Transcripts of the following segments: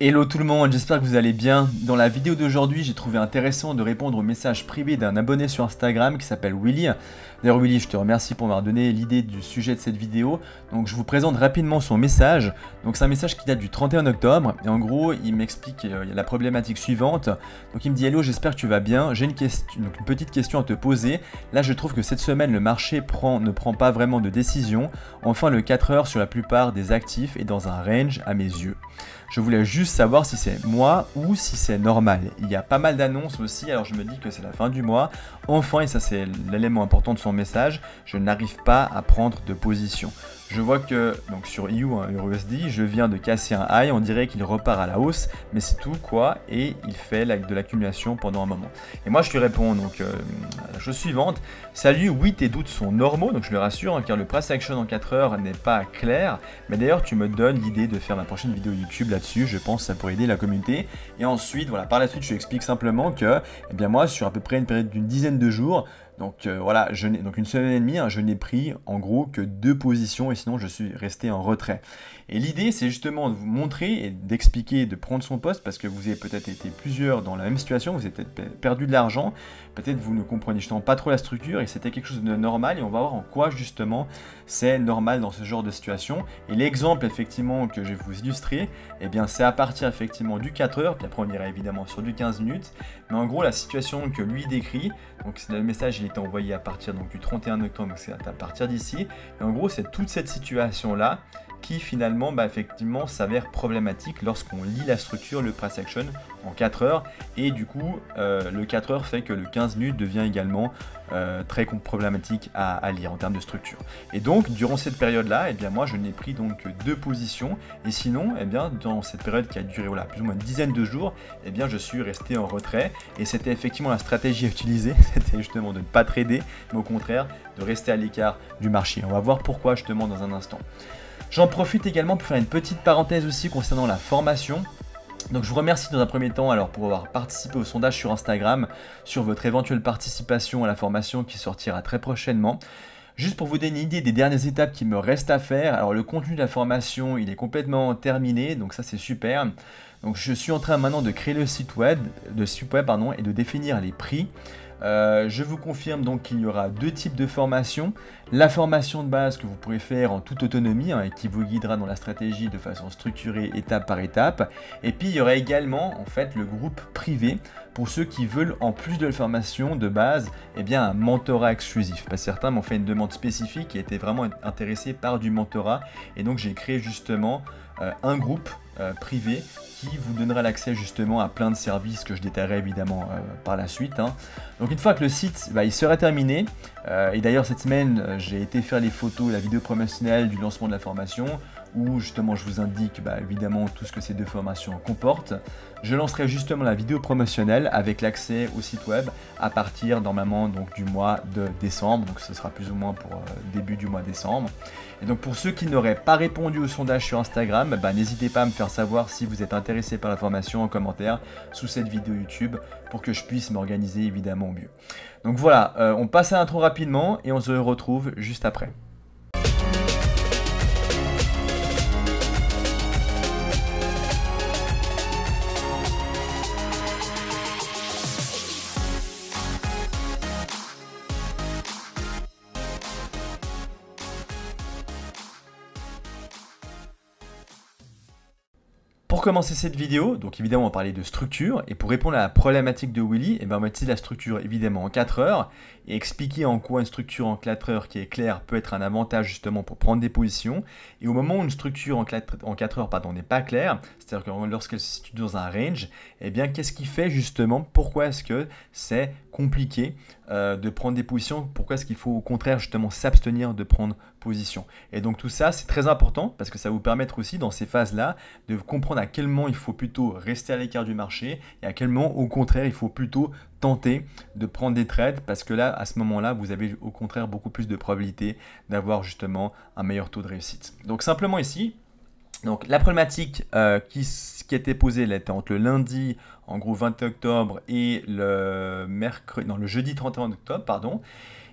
Hello tout le monde, j'espère que vous allez bien. Dans la vidéo d'aujourd'hui, j'ai trouvé intéressant de répondre au message privé d'un abonné sur Instagram qui s'appelle Willy. D'ailleurs Willy, je te remercie pour m'avoir donné l'idée du sujet de cette vidéo. Donc je vous présente rapidement son message. Donc c'est un message qui date du 31 octobre et en gros, il m'explique la problématique suivante. Donc il me dit: Hello, j'espère que tu vas bien. J'ai une petite question à te poser. Là, je trouve que cette semaine, le marché ne prend pas vraiment de décision. Enfin, le 4 heures sur la plupart des actifs est dans un range à mes yeux. Je voulais juste savoir si c'est moi ou si c'est normal. Il y a pas mal d'annonces aussi, alors je me dis que c'est la fin du mois. Enfin, et ça c'est l'élément important de son message, je n'arrive pas à prendre de position. Je vois que donc sur EU, EURUSD, je viens de casser un high, on dirait qu'il repart à la hausse, mais c'est tout quoi, et il fait de l'accumulation pendant un moment. Et moi je lui réponds donc à la chose suivante: salut, oui tes doutes sont normaux, donc je le rassure, car le price action en 4 heures n'est pas clair, mais d'ailleurs tu me donnes l'idée de faire ma prochaine vidéo YouTube là-dessus, je pense que ça pourrait aider la communauté. Et ensuite, voilà, par la suite je lui explique simplement que, eh bien moi sur à peu près une période d'une dizaine de jours, donc voilà, donc une semaine et demie, je n'ai pris en gros que 2 positions et sinon je suis resté en retrait. Et l'idée c'est justement de vous montrer et d'expliquer, de prendre son poste, parce que vous avez peut-être été plusieurs dans la même situation, vous avez peut-être perdu de l'argent, peut-être vous ne comprenez justement pas trop la structure et c'était quelque chose de normal, et on va voir en quoi justement c'est normal dans ce genre de situation. Et l'exemple effectivement que je vais vous illustrer, eh bien c'est à partir effectivement du 4 heures, puis après on ira évidemment sur du 15 minutes, mais en gros la situation que lui décrit, donc le message il était envoyé à partir donc, du 31 octobre, donc c'est à partir d'ici, et en gros c'est toute cette situation là qui finalement effectivement s'avère problématique lorsqu'on lit la structure, le price action en 4 heures, et du coup le 4 heures fait que le 15 minutes devient également très problématique à lire en termes de structure. Et donc durant cette période là, eh bien moi je n'ai pris donc que 2 positions, et sinon eh bien dans cette période qui a duré plus ou moins une dizaine de jours, eh bien je suis resté en retrait, et c'était effectivement la stratégie à utiliser, c'était justement de ne pas trader, mais au contraire de rester à l'écart du marché. On va voir pourquoi justement dans un instant. J'en profite également pour faire une petite parenthèse aussi concernant la formation. Donc je vous remercie dans un premier temps alors pour avoir participé au sondage sur Instagram sur votre éventuelle participation à la formation qui sortira très prochainement. Juste pour vous donner une idée des dernières étapes qui me restent à faire, alors le contenu de la formation il est complètement terminé, donc ça c'est super. Donc je suis en train maintenant de créer le site web, et de définir les prix. Je vous confirme donc qu'il y aura 2 types de formations. La formation de base que vous pourrez faire en toute autonomie et qui vous guidera dans la stratégie de façon structurée étape par étape. Et puis il y aura également en fait le groupe privé pour ceux qui veulent, en plus de la formation de base, eh bien un mentorat exclusif. Parce que certains m'ont fait une demande spécifique et étaient vraiment intéressés par du mentorat, et donc j'ai créé justement un groupe privé qui vous donnera l'accès justement à plein de services que je détaillerai évidemment par la suite. Donc une fois que le site il sera terminé, et d'ailleurs cette semaine j'ai été faire les photos, la vidéo promotionnelle du lancement de la formation, où justement je vous indique évidemment tout ce que ces 2 formations comportent. Je lancerai justement la vidéo promotionnelle avec l'accès au site web à partir normalement donc du mois de décembre, donc ce sera plus ou moins pour début du mois de décembre. Et donc pour ceux qui n'auraient pas répondu au sondage sur Instagram, n'hésitez pas à me faire savoir si vous êtes intéressé par la formation en commentaire sous cette vidéo YouTube pour que je puisse m'organiser évidemment au mieux. Donc voilà, on passe à l'intro rapidement et on se retrouve juste après. Pour commencer cette vidéo, donc évidemment on va parler de structure, et pour répondre à la problématique de Willy, on va utiliser la structure évidemment en 4 heures, et expliquer en quoi une structure en 4 heures qui est claire peut être un avantage justement pour prendre des positions. Et au moment où une structure en 4 heures n'est pas claire, c'est-à-dire que lorsqu'elle se situe dans un range, eh bien qu'est-ce qui fait justement, pourquoi est-ce que c'est compliqué de prendre des positions, pourquoi est-ce qu'il faut au contraire justement s'abstenir de prendre position. Et donc tout ça c'est très important parce que ça va vous permettre aussi dans ces phases-là de comprendre à quel moment il faut plutôt rester à l'écart du marché et à quel moment au contraire il faut plutôt tenter de prendre des trades, parce que là à ce moment-là vous avez au contraire beaucoup plus de probabilité d'avoir justement un meilleur taux de réussite. Donc simplement ici, donc la problématique qui était posée, elle était entre le lundi en gros 20 octobre et le jeudi 31 octobre, pardon.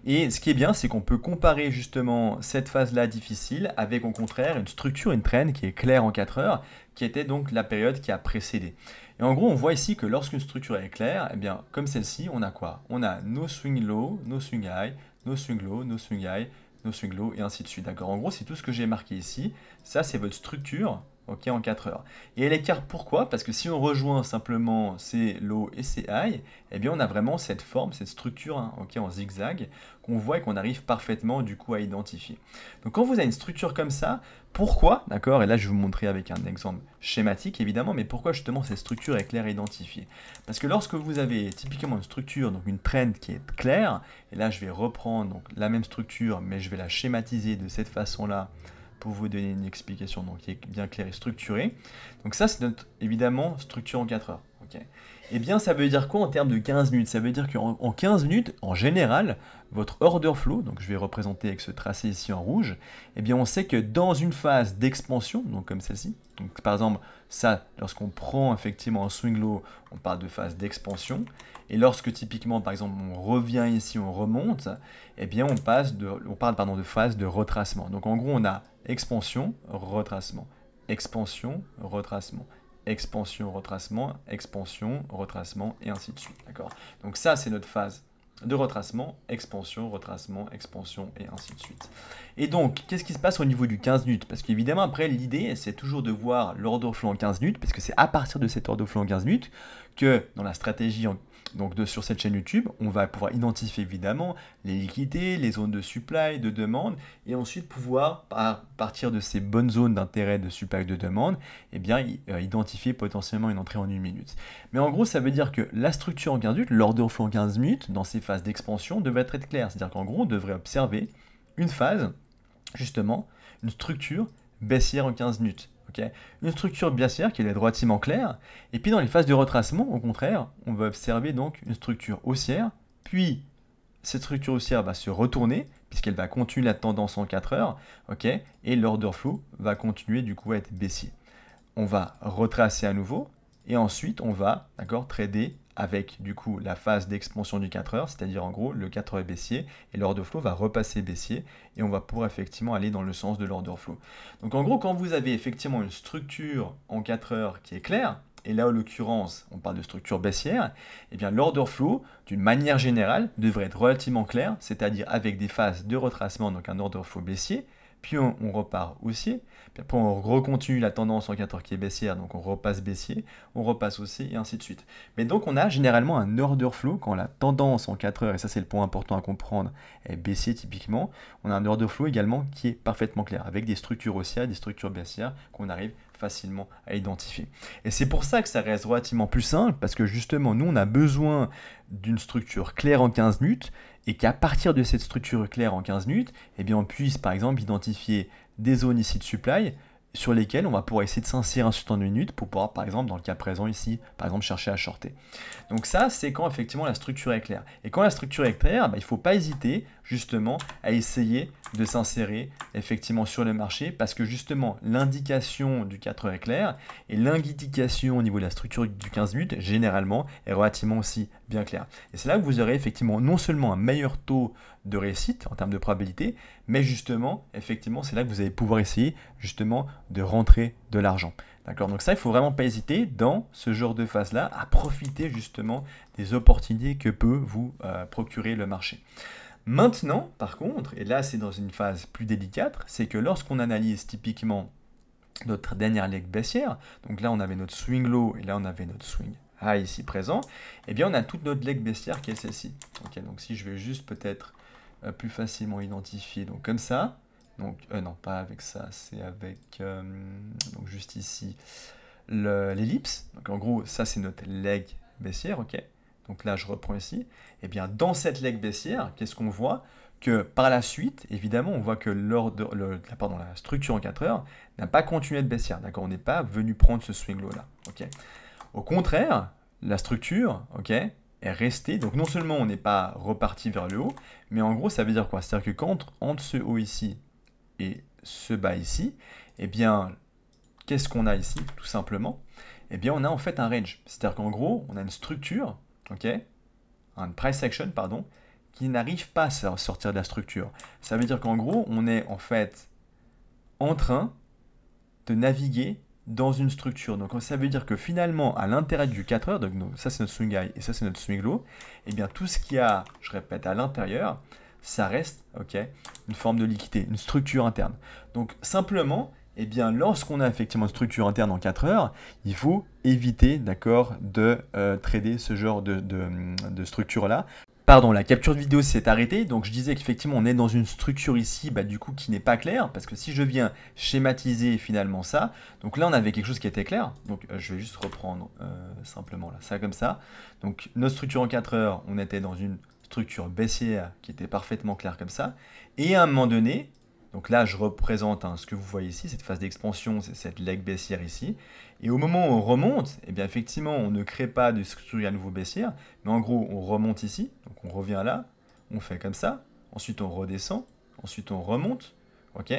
Et ce qui est bien, c'est qu'on peut comparer justement cette phase-là difficile avec au contraire une structure, une trend qui est claire en 4 heures, qui était donc la période qui a précédé. Et en gros, on voit ici que lorsqu'une structure est claire, eh bien, comme celle-ci, on a quoi? On a no swing low, no swing high, no swing low, no swing high, no swing low, et ainsi de suite. D'accord? En gros, c'est tout ce que j'ai marqué ici. Ça, c'est votre structure, ok, en 4 heures. Et elle est claire pourquoi? Parce que si on rejoint simplement ces low et ces high, eh bien, on a vraiment cette forme, cette structure, hein, ok, en zigzag, qu'on voit et qu'on arrive parfaitement du coup à identifier. Donc quand vous avez une structure comme ça, pourquoi, d'accord, et là je vais vous montrer avec un exemple schématique évidemment, mais pourquoi justement cette structure est claire et identifiée? Parce que lorsque vous avez typiquement une structure, donc une trend qui est claire, et là je vais reprendre donc, la même structure, mais je vais la schématiser de cette façon-là pour vous donner une explication donc, qui est bien claire et structurée. Donc ça c'est notre évidemment structure en 4 heures. Okay. Eh bien, ça veut dire quoi en termes de 15 minutes? Ça veut dire qu'en 15 minutes, en général, votre order flow, donc je vais représenter avec ce tracé ici en rouge, eh bien, on sait que dans une phase d'expansion, donc comme celle-ci, donc par exemple, ça, lorsqu'on prend effectivement un swing low, on parle de phase d'expansion, et lorsque typiquement, par exemple, on revient ici, on remonte, eh bien, on parle de phase de retracement. Donc en gros, on a expansion, retracement, expansion, retracement, expansion, retracement, expansion, retracement, et ainsi de suite. D'accord? Donc ça, c'est notre phase de retracement, expansion, et ainsi de suite. Et donc, qu'est-ce qui se passe au niveau du 15 minutes? Parce qu'évidemment, après, l'idée, c'est toujours de voir l'order flow en 15 minutes, parce que c'est à partir de cet order flow en 15 minutes que, dans la stratégie sur cette chaîne YouTube, on va pouvoir identifier évidemment les liquidités, les zones de supply, de demande, et ensuite pouvoir, à partir de ces bonnes zones d'intérêt de supply de demande, eh bien, identifier potentiellement une entrée en 1 minute. Mais en gros, ça veut dire que la structure en 15 minutes, l'order flow en 15 minutes, dans ces phases d'expansion, devrait être claire. C'est-à-dire qu'en gros, on devrait observer une phase, justement, une structure baissière en 15 minutes. Okay, une structure baissière qui est relativement claire, et puis dans les phases de retracement, au contraire, on va observer donc une structure haussière, puis cette structure haussière va se retourner, puisqu'elle va continuer la tendance en 4 heures, okay, et l'order flow va continuer du coup à être baissier. On va retracer à nouveau, et ensuite on va trader avec du coup la phase d'expansion du 4 heures, c'est-à-dire en gros le 4 heures baissier, et l'order flow va repasser baissier, et on va pouvoir effectivement aller dans le sens de l'order flow. Donc en gros, quand vous avez effectivement une structure en 4 heures qui est claire, et là en l'occurrence on parle de structure baissière, et bien l'order flow, d'une manière générale, devrait être relativement clair, c'est-à-dire avec des phases de retracement, donc un order flow baissier, puis on repart haussier, puis après on recontinue la tendance en 4 heures qui est baissière, donc on repasse baissier, on repasse haussier, et ainsi de suite. Mais donc on a généralement un order flow quand la tendance en 4 heures, et ça c'est le point important à comprendre, est baissier typiquement, on a un order flow également qui est parfaitement clair, avec des structures haussières, des structures baissières qu'on arrive facilement à identifier. Et c'est pour ça que ça reste relativement plus simple, parce que justement nous on a besoin d'une structure claire en 15 minutes, et qu'à partir de cette structure claire en 15 minutes, eh bien on puisse par exemple identifier des zones ici de supply sur lesquelles on va pouvoir essayer de s'insérer un certain nombre de minutes pour pouvoir, par exemple, dans le cas présent ici, par exemple, chercher à shorter. Donc ça, c'est quand effectivement la structure est claire. Et quand la structure est claire, il ne faut pas hésiter justement à essayer de s'insérer effectivement sur le marché parce que justement l'indication du 4 heures est claire et l'indication au niveau de la structure du 15 minutes généralement est relativement aussi bien claire. Et c'est là que vous aurez effectivement non seulement un meilleur taux de réussite en termes de probabilité, mais justement, effectivement, c'est là que vous allez pouvoir essayer justement de rentrer de l'argent. D'accord? Donc ça, il ne faut vraiment pas hésiter dans ce genre de phase-là à profiter justement des opportunités que peut vous procurer le marché. Maintenant, par contre, et là c'est dans une phase plus délicate, c'est que lorsqu'on analyse typiquement notre dernière leg baissière, donc là on avait notre swing low et là on avait notre swing high ici présent, et bien on a toute notre leg baissière qui est celle-ci. Okay, donc si je vais juste peut-être plus facilement identifier, donc comme ça, donc non pas avec ça, c'est avec donc juste ici l'ellipse, donc en gros ça c'est notre leg baissière, ok. Donc là, je reprends ici. Et bien, dans cette leg baissière, qu'est-ce qu'on voit? Que par la suite, évidemment, on voit que la structure en 4 heures n'a pas continué de baissière. D'accord? On n'est pas venu prendre ce swing low-là. Okay. Au contraire, la structure est restée. Donc, non seulement on n'est pas reparti vers le haut, mais en gros, ça veut dire quoi? C'est-à-dire que entre ce haut ici et ce bas ici, eh bien, qu'est-ce qu'on a ici, tout simplement? Eh bien, on a en fait un range. C'est-à-dire qu'en gros, on a une structure, un price action, pardon, qui n'arrive pas à sortir de la structure. Ça veut dire qu'en gros, on est en fait en train de naviguer dans une structure. Donc ça veut dire que finalement, à l'intérieur du 4 heures, donc ça c'est notre swing high et ça c'est notre swing low, et bien tout ce qu'il y a, je répète, à l'intérieur, ça reste une forme de liquidité, une structure interne. Donc simplement, eh bien, lorsqu'on a effectivement une structure interne en 4 heures, il faut éviter de trader ce genre de structure-là. Pardon, la capture de vidéo s'est arrêtée, donc je disais qu'effectivement on est dans une structure ici du coup qui n'est pas claire, parce que si je viens schématiser finalement ça, donc là on avait quelque chose qui était clair, donc je vais juste reprendre simplement là, ça comme ça. Donc notre structure en 4 heures, on était dans une structure baissière qui était parfaitement claire comme ça, et à un moment donné, donc là je représente ce que vous voyez ici, cette phase d'expansion, c'est cette leg baissière ici, et au moment où on remonte, eh bien effectivement on ne crée pas de structure à nouveau baissière, mais en gros on remonte ici, donc on revient là, on fait comme ça, ensuite on redescend, ensuite on remonte, ok.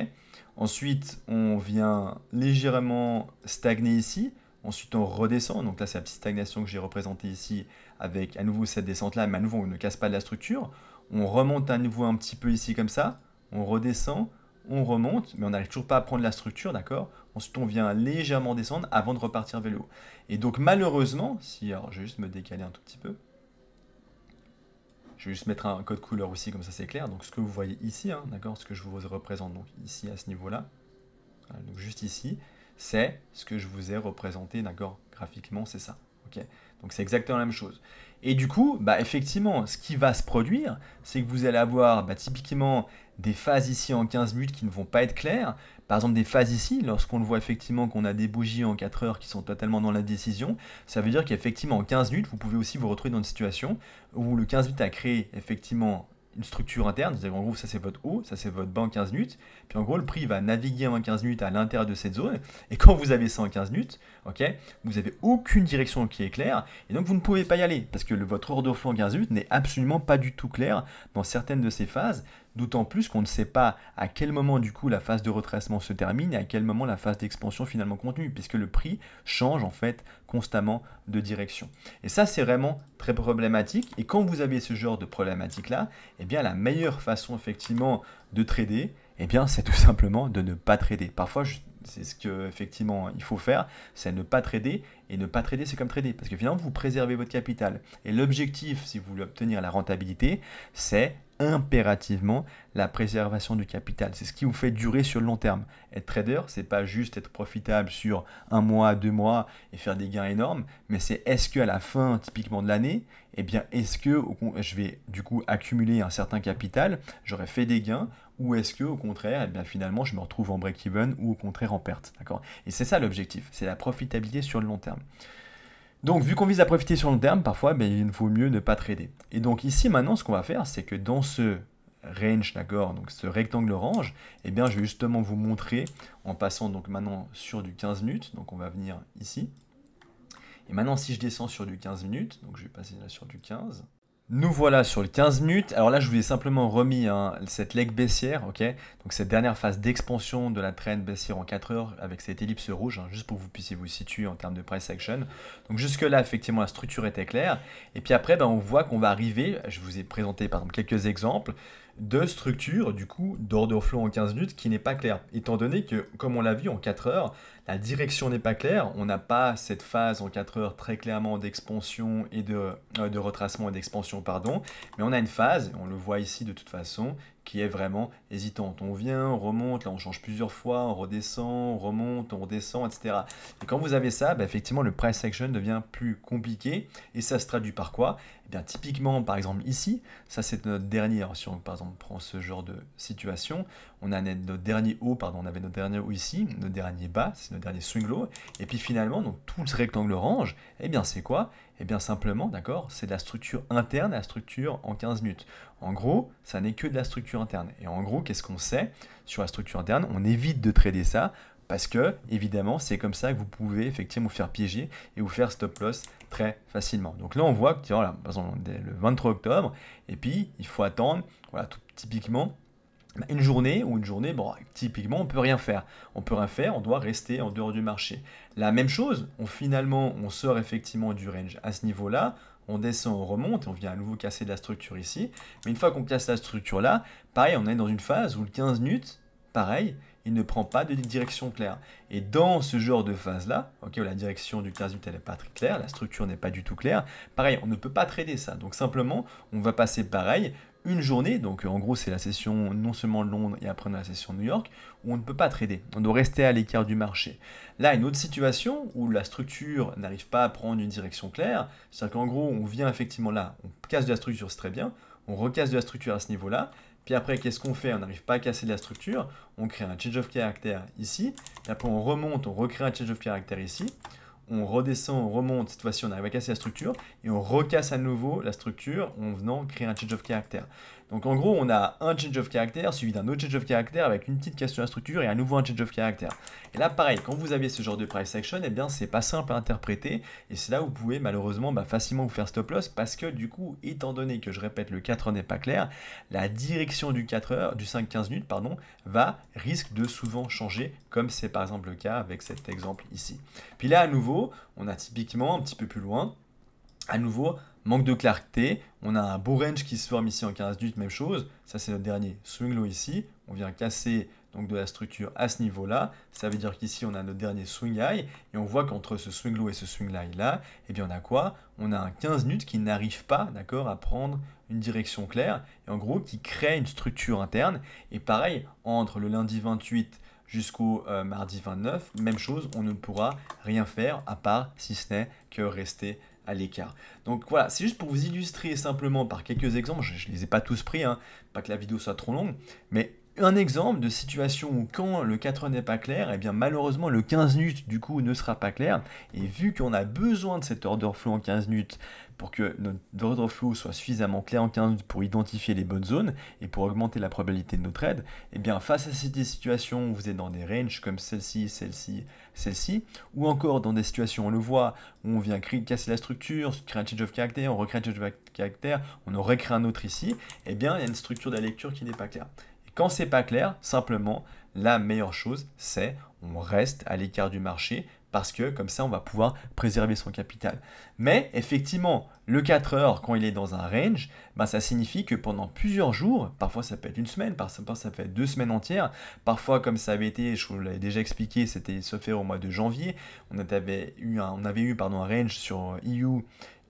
Ensuite on vient légèrement stagner ici, ensuite on redescend, donc là c'est la petite stagnation que j'ai représentée ici, avec à nouveau cette descente là, mais à nouveau on ne casse pas de la structure, on remonte à nouveau un petit peu ici comme ça, on redescend, on remonte, mais on n'arrive toujours pas à prendre la structure, d'accord. Ensuite, on vient légèrement descendre avant de repartir vers le haut. Et donc, malheureusement, alors je vais juste me décaler un tout petit peu. Je vais juste mettre un code couleur aussi, comme ça c'est clair. Donc, ce que vous voyez ici, d'accord, ce que je vous représente donc ici à ce niveau-là, donc juste ici, c'est ce que je vous ai représenté, d'accord, graphiquement, c'est ça, ok. Donc, c'est exactement la même chose. Et du coup, effectivement, ce qui va se produire, c'est que vous allez avoir typiquement des phases ici en 15 minutes qui ne vont pas être claires. Par exemple, des phases ici, lorsqu'on le voit effectivement qu'on a des bougies en 4 heures qui sont totalement dans la décision, ça veut dire qu'effectivement en 15 minutes, vous pouvez aussi vous retrouver dans une situation où le 15 minutes a créé effectivement une structure interne, c'est-à-dire en gros ça c'est votre haut, ça c'est votre bas en 15 minutes, puis en gros le prix va naviguer en 15 minutes à l'intérieur de cette zone, et quand vous avez ça en 15 minutes, vous n'avez aucune direction qui est claire, et donc vous ne pouvez pas y aller, parce que votre order flow en 15 minutes n'est absolument pas du tout clair dans certaines de ces phases, d'autant plus qu'on ne sait pas à quel moment du coup la phase de retracement se termine et à quel moment la phase d'expansion finalement continue, puisque le prix change en fait constamment de direction. Et ça c'est vraiment très problématique, et quand vous avez ce genre de problématique là, eh bien la meilleure façon effectivement de trader, eh bien c'est tout simplement de ne pas trader. Parfois c'est ce que effectivement il faut faire, c'est ne pas trader, et ne pas trader c'est comme trader, parce que finalement vous préservez votre capital. Et l'objectif, si vous voulez obtenir la rentabilité, c'est impérativement la préservation du capital. C'est ce qui vous fait durer sur le long terme. Être trader, c'est pas juste être profitable sur 1 mois, 2 mois et faire des gains énormes, mais c'est est-ce qu'à la fin typiquement de l'année, eh bien est-ce que je vais du coup accumuler un certain capital, j'aurai fait des gains, ou est-ce que au contraire, eh bien finalement je me retrouve en break-even ou au contraire en perte, d'accord. Et c'est ça l'objectif, c'est la profitabilité sur le long terme. Donc, vu qu'on vise à profiter sur le long terme, parfois, il vaut mieux ne pas trader. Et donc ici, maintenant, ce qu'on va faire, c'est que dans ce range, d'accord, donc ce rectangle orange, eh bien, je vais justement vous montrer, en passant donc maintenant sur du 15 minutes, donc on va venir ici. Et maintenant, si je descends sur du 15 minutes, donc je vais passer là sur du 15. Nous voilà sur le 15 minutes. Alors là, je vous ai simplement remis cette leg baissière, ok. Donc cette dernière phase d'expansion de la trend baissière en 4 heures avec cette ellipse rouge, juste pour que vous puissiez vous situer en termes de price action. Donc jusque là, effectivement, la structure était claire. Et puis après, on voit qu'on va arriver, je vous ai présenté par exemple quelques exemples de structure, du coup, d'order flow en 15 minutes qui n'est pas claire. Étant donné que, comme on l'a vu en 4 heures, la direction n'est pas claire, on n'a pas cette phase en 4 heures très clairement d'expansion et de retracement et d'expansion, pardon, mais on a une phase, on le voit ici de toute façon, qui est vraiment hésitante. On vient, on remonte, là on change plusieurs fois, on redescend, on remonte, on redescend, etc. Et quand vous avez ça, effectivement le price action devient plus compliqué, et ça se traduit par quoi? Eh bien typiquement, par exemple ici, ça c'est notre dernier, si on par exemple prend ce genre de situation, on a notre dernier haut, on avait notre dernier haut ici, notre dernier bas, c'est notre dernier swing low, et puis finalement, donc tout ce rectangle orange, eh bien c'est quoi? Eh bien simplement, d'accord, c'est de la structure interne à la structure en 15 minutes. En gros, ça n'est que de la structure interne. Et en gros, qu'est-ce qu'on sait sur la structure interne? On évite de trader ça, parce que, évidemment, c'est comme ça que vous pouvez effectivement vous faire piéger et vous faire stop loss très facilement. Donc là, on voit que, voilà, par exemple, le 23 octobre, et puis il faut attendre, voilà, tout typiquement, une journée, typiquement, on peut rien faire. On peut rien faire, on doit rester en dehors du marché. La même chose, finalement, on sort effectivement du range à ce niveau-là, on descend, on remonte, on vient à nouveau casser de la structure ici. Mais une fois qu'on casse la structure là, pareil, on est dans une phase où le 15 minutes, pareil, il ne prend pas de direction claire. Et dans ce genre de phase-là, où la direction du 15 minutes n'est pas très claire, la structure n'est pas du tout claire, pareil, on ne peut pas trader ça. Donc simplement, on va passer pareil, une journée, donc en gros c'est la session non seulement de Londres et après on a la session de New York, où on ne peut pas trader, on doit rester à l'écart du marché. Là, une autre situation où la structure n'arrive pas à prendre une direction claire, c'est-à-dire qu'en gros on vient effectivement là, on casse de la structure, c'est très bien, on recasse de la structure à ce niveau-là, puis après qu'est-ce qu'on fait? On n'arrive pas à casser de la structure, on crée un change of character ici, et après on remonte, on recrée un change of character ici, on redescend, on remonte, cette fois-ci on arrive à casser la structure, et on recasse à nouveau la structure en venant créer un change of character. Donc en gros, on a un change of character suivi d'un autre change of character avec une petite casse sur la structure et à nouveau un change of character. Et là, pareil, quand vous avez ce genre de price action, eh bien c'est pas simple à interpréter, et c'est là où vous pouvez malheureusement facilement vous faire stop loss, parce que du coup, étant donné que je répète, le 4 heures n'est pas clair, la direction du 4 heures, du 5-15 minutes, pardon, risque de souvent changer, comme c'est par exemple le cas avec cet exemple ici. Puis là, à nouveau, on a typiquement un petit peu plus loin, à nouveau, manque de clarté, on a un beau range qui se forme ici en 15 minutes, même chose, ça c'est notre dernier swing low ici, on vient casser donc de la structure à ce niveau-là, ça veut dire qu'ici on a notre dernier swing high, et on voit qu'entre ce swing low et ce swing high là, eh bien on a quoi? On a un 15 minutes qui n'arrive pas, d'accord, à prendre une direction claire, et en gros qui crée une structure interne, et pareil, entre le lundi 28 jusqu'au mardi 29, même chose, on ne pourra rien faire à part si ce n'est que rester à l'écart. Donc voilà, c'est juste pour vous illustrer simplement par quelques exemples, je ne les ai pas tous pris, hein, pas que la vidéo soit trop longue, mais un exemple de situation où quand le 4 heures n'est pas clair, eh bien malheureusement le 15 minutes du coup ne sera pas clair, et vu qu'on a besoin de cet order flow en 15 minutes pour que notre order flow soit suffisamment clair en 15 minutes pour identifier les bonnes zones et pour augmenter la probabilité de nos trades, eh bien face à ces situations où vous êtes dans des ranges comme celle-ci, celle-ci, celle-ci, ou encore dans des situations, on le voit, où on vient casser la structure, créer un change of character, on recrée un change of character, on en recrée un autre ici, eh bien il y a une structure de la lecture qui n'est pas claire. Et quand c'est pas clair, simplement, la meilleure chose, c'est on reste à l'écart du marché, parce que comme ça, on va pouvoir préserver son capital. Mais effectivement, le 4 heures, quand il est dans un range, ça signifie que pendant plusieurs jours, parfois ça peut être une semaine, parfois ça peut être 2 semaines entières, parfois comme ça avait été, je vous l'avais déjà expliqué, c'était se faire au mois de janvier, on avait eu un range sur EU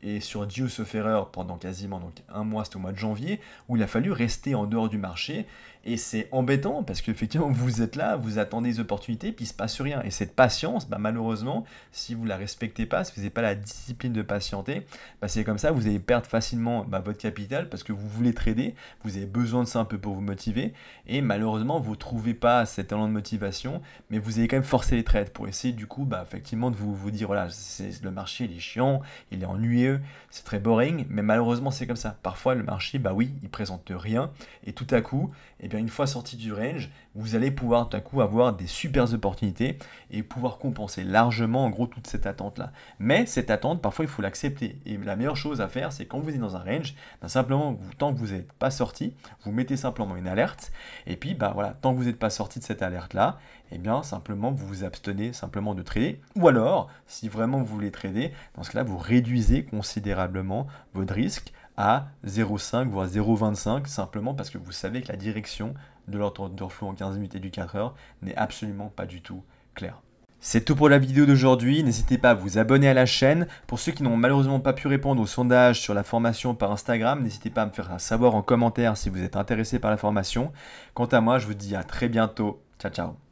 et sur Dio Seferer pendant quasiment donc un mois, c'était au mois de janvier, où il a fallu rester en dehors du marché. Et c'est embêtant parce qu'effectivement, vous êtes là, vous attendez des opportunités, puis il ne se passe rien. Et cette patience, malheureusement, si vous ne la respectez pas, si vous n'avez pas la discipline de patienter, c'est comme ça, vous allez perdre facilement votre capital parce que vous voulez trader, vous avez besoin de ça un peu pour vous motiver. Et malheureusement, vous ne trouvez pas cet élan de motivation, mais vous allez quand même forcer les trades pour essayer du coup, effectivement, de vous dire, voilà, le marché, il est chiant, il est ennuyeux, c'est très boring, mais malheureusement, c'est comme ça. Parfois, le marché, oui, il ne présente rien, et tout à coup, eh bien, une fois sorti du range, vous allez pouvoir tout à coup avoir des super opportunités et pouvoir compenser largement en gros toute cette attente-là. Mais cette attente, parfois, il faut l'accepter. Et la meilleure chose à faire, c'est quand vous êtes dans un range, simplement, tant que vous n'êtes pas sorti, vous mettez simplement une alerte. Et puis, voilà, tant que vous n'êtes pas sorti de cette alerte-là, eh bien, simplement, vous vous abstenez simplement de trader. Ou alors, si vraiment vous voulez trader, dans ce cas-là, vous réduisez considérablement votre risque à 0,5 voire 0,25 simplement parce que vous savez que la direction de l'order flow en 15 minutes et du 4 heures n'est absolument pas du tout claire. C'est tout pour la vidéo d'aujourd'hui, n'hésitez pas à vous abonner à la chaîne. Pour ceux qui n'ont malheureusement pas pu répondre au sondage sur la formation par Instagram, n'hésitez pas à me faire savoir en commentaire si vous êtes intéressé par la formation. Quant à moi, je vous dis à très bientôt. Ciao, ciao.